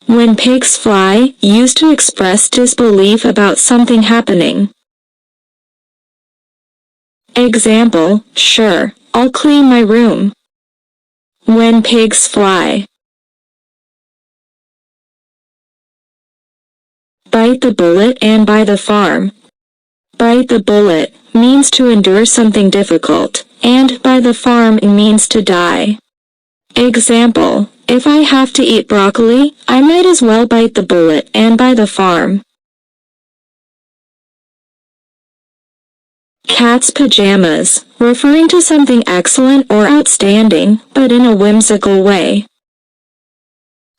When pigs fly, used to express disbelief about something happening. Example, sure, I'll clean my room. When pigs fly. Bite the bullet and buy the farm. Bite the bullet means to endure something difficult, and buy the farm means to die. Example, if I have to eat broccoli, I might as well bite the bullet and buy the farm. Cat's pajamas, referring to something excellent or outstanding, but in a whimsical way.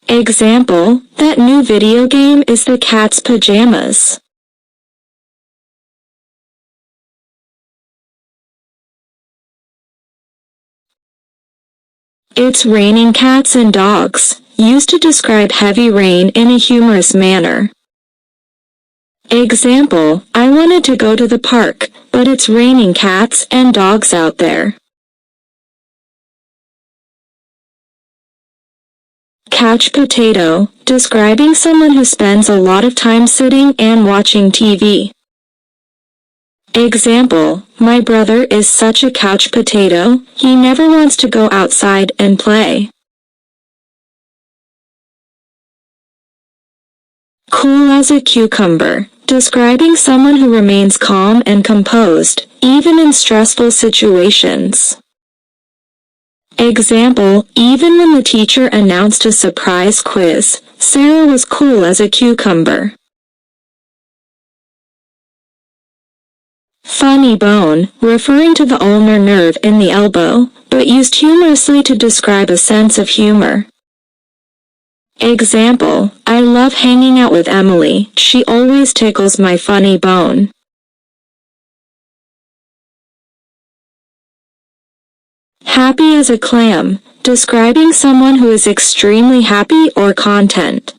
Example, that new video game is the cat's pajamas. It's raining cats and dogs, used to describe heavy rain in a humorous manner. Example, I wanted to go to the park, but it's raining cats and dogs out there. Couch potato, describing someone who spends a lot of time sitting and watching TV. Example, my brother is such a couch potato, he never wants to go outside and play. Cool as a cucumber, describing someone who remains calm and composed, even in stressful situations. Example, even when the teacher announced a surprise quiz, Sarah was cool as a cucumber. Funny bone, referring to the ulnar nerve in the elbow, but used humorously to describe a sense of humor. Example, I love hanging out with Emily, she always tickles my funny bone. Happy as a clam, describing someone who is extremely happy or content.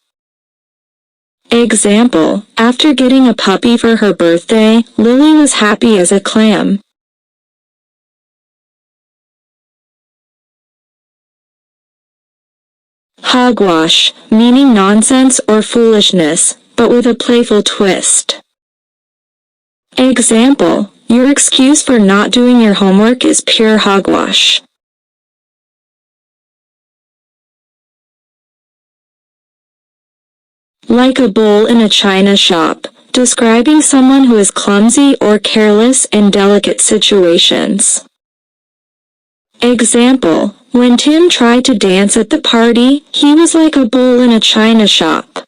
Example, after getting a puppy for her birthday, Lily was happy as a clam. Hogwash, meaning nonsense or foolishness, but with a playful twist. Example, your excuse for not doing your homework is pure hogwash. Like a bull in a china shop, describing someone who is clumsy or careless in delicate situations. Example, when Tim tried to dance at the party, he was like a bull in a china shop.